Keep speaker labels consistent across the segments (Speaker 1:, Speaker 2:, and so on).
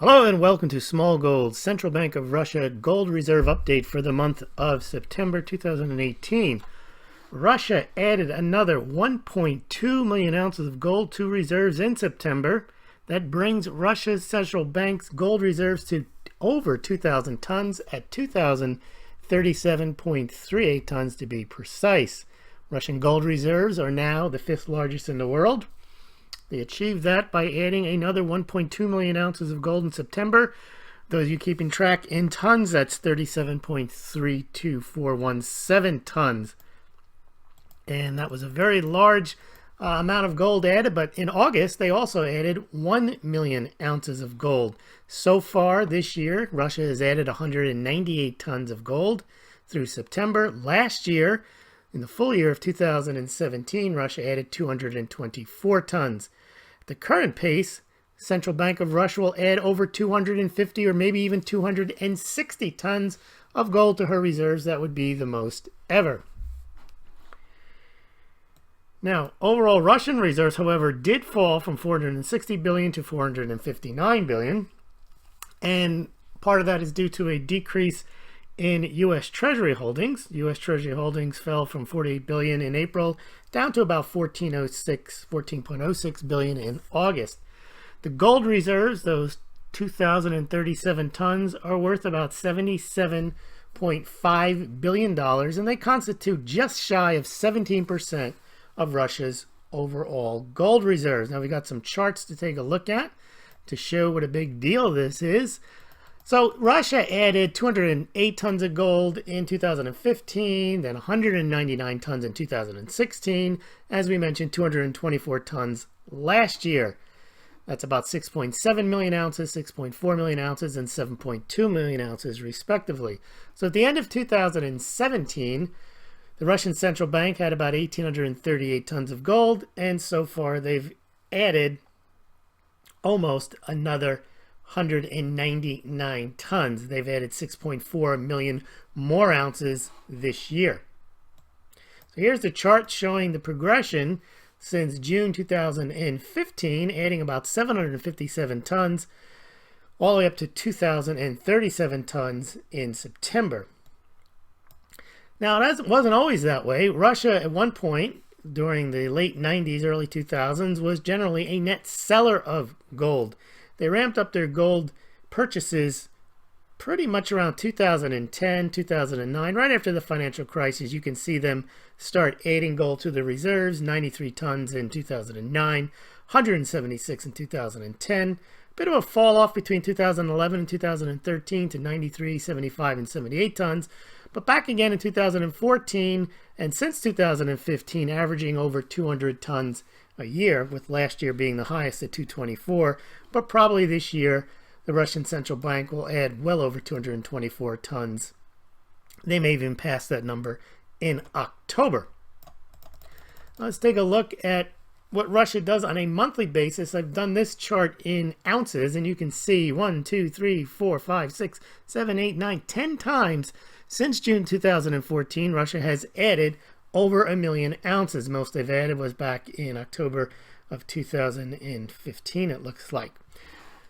Speaker 1: Hello and welcome to Smaulgld, Central Bank of Russia Gold Reserve Update for the month of September 2018. Russia added another 1.2 million ounces of gold to reserves in September. That brings Russia's central bank's gold reserves to over 2,000 tons at 2,037.38 tons to be precise. Russian gold reserves are now the fifth largest in the world. They achieved that by adding another 1.2 million ounces of gold in September. Those of you keeping track in tons, that's 37.32417 tons. And that was a very large amount of gold added, but in August they also added 1 million ounces of gold. So far this year, Russia has added 198 tons of gold through September. Last year, in the full year of 2017, Russia added 224 tons. At the current pace, Central Bank of Russia will add over 250 or maybe even 260 tons of gold to her reserves. That would be the most ever. Now, overall Russian reserves, however, did fall from 460 billion to 459 billion. And part of that is due to a decrease in U.S. Treasury holdings. U.S. Treasury holdings fell from 48 billion in April down to about 14.06 billion in August. The gold reserves, those 2,037 tons, are worth about $77.5 billion, and they constitute just shy of 17% of Russia's overall gold reserves. Now we got some charts to take a look at to show what a big deal this is. So Russia added 208 tons of gold in 2015, then 199 tons in 2016. As we mentioned, 224 tons last year. That's about 6.7 million ounces, 6.4 million ounces, and 7.2 million ounces respectively. So at the end of 2017, the Russian Central Bank had about 1,838 tons of gold, and so far they've added almost another 199 tons. They've added 6.4 million more ounces this year. So here's the chart showing the progression since June 2015, adding about 757 tons, all the way up to 2,037 tons in September. Now, it wasn't always that way. Russia, at one point, during the late 90s, early 2000s, was generally a net seller of gold. They ramped up their gold purchases pretty much around 2010, 2009, right after the financial crisis. You can see them start adding gold to the reserves, 93 tons in 2009, 176 in 2010. Bit of a fall off between 2011 and 2013 to 93, 75, and 78 tons. But back again in 2014, and since 2015, averaging over 200 tons a year, with last year being the highest at 224. But probably this year, the Russian Central Bank will add well over 224 tons. They may even pass that number in October. Let's take a look at what Russia does on a monthly basis. I've done this chart in ounces, and you can see 1, 2, 3, 4, 5, 6, 7, 8, 9, 10 times since June 2014, Russia has added over 1 million ounces. Most they've added was back in October of 2015, it looks like.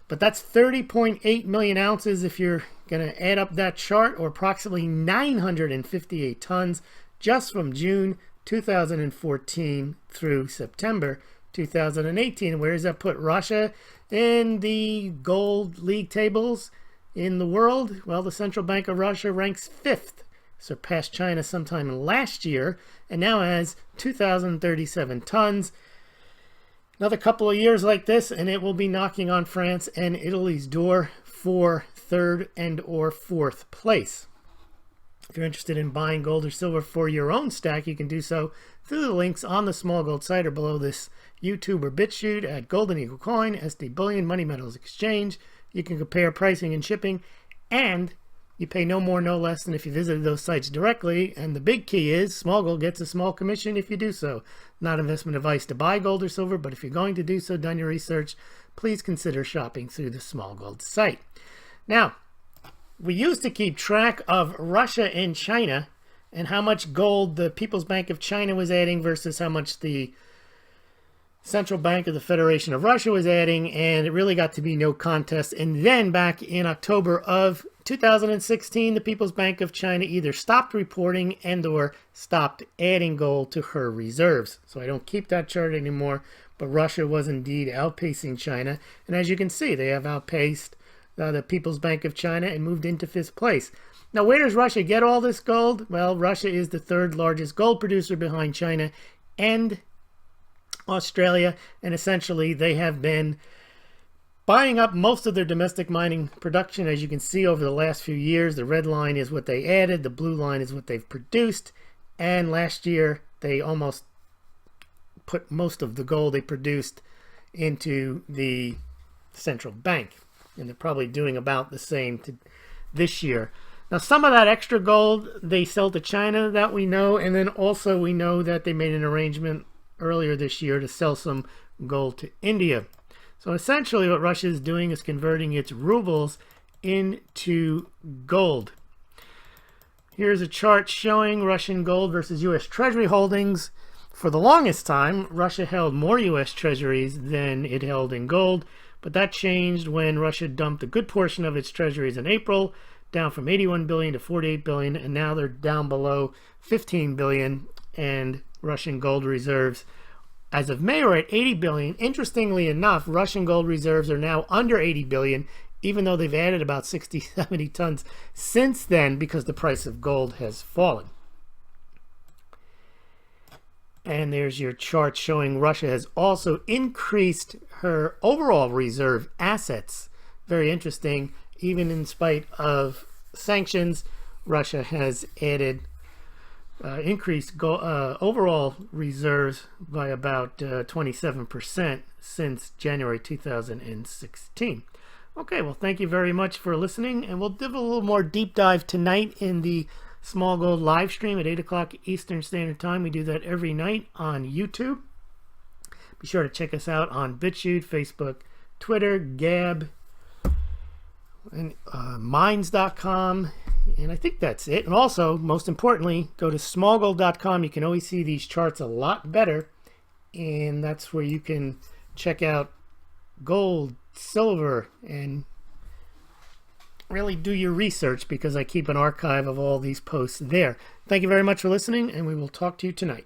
Speaker 1: But that's 30.8 million ounces if you're going to add up that chart, or approximately 958 tons just from June 2014 through September 2018. Where does that put Russia in the gold league tables in the world? Well, the Central Bank of Russia ranks 5th, surpassed China sometime last year, and now has 2,037 tons. Another couple of years like this, and it will be knocking on France and Italy's door for 3rd and or 4th place. If you're interested in buying gold or silver for your own stack, you can do so through the links on the Smaulgld site or below this YouTube or BitChute at Golden Eagle Coin, SD Bullion, Money Metals Exchange. You can compare pricing and shipping, and you pay no more, no less than if you visited those sites directly. And the big key is Smaulgld gets a small commission if you do so. Not investment advice to buy gold or silver, but if you're going to do so, done your research, please consider shopping through the Smaulgld site. Now, we used to keep track of Russia and China and how much gold the People's Bank of China was adding versus how much the Central Bank of the Federation of Russia was adding, and it really got to be no contest. And then back in October of 2016, the People's Bank of China either stopped reporting and or stopped adding gold to her reserves. So I don't keep that chart anymore, but Russia was indeed outpacing China. And as you can see, they have outpaced the People's Bank of China and moved into 5th place. Now, where does Russia get all this gold? Well, Russia is the 3rd largest gold producer behind China and Australia, and essentially they have been buying up most of their domestic mining production. As you can see over the last few years, the red line is what they added, the blue line is what they've produced, and last year they almost put most of the gold they produced into the central bank, and they're probably doing about the same this year. Now, some of that extra gold they sell to China, that we know, and then also we know that they made an arrangement earlier this year to sell some gold to India. So essentially what Russia is doing is converting its rubles into gold. Here's a chart showing Russian gold versus U.S. Treasury holdings. For the longest time, Russia held more U.S. Treasuries than it held in gold, but that changed when Russia dumped a good portion of its treasuries in April, down from 81 billion to 48 billion, and now they're down below 15 billion, and Russian gold reserves as of May are at 80 billion. Interestingly enough, Russian gold reserves are now under 80 billion, even though they've added about 60-70 tons since then because the price of gold has fallen. And there's your chart showing Russia has also increased her overall reserve assets. Very interesting. Even in spite of sanctions, Russia has added increased overall reserves by about 27% since January 2016. Okay, well, thank you very much for listening, and we'll do a little more deep dive tonight in the Smaulgld live stream at 8 o'clock Eastern Standard Time. We do that every night on YouTube. Be sure to check us out on BitChute, Facebook, Twitter, Gab, and Minds.com. And I think that's it. And also, most importantly, go to Smaulgld.com. You can always see these charts a lot better. And that's where you can check out gold, silver, and really do your research, because I keep an archive of all these posts there. Thank you very much for listening, and we will talk to you tonight.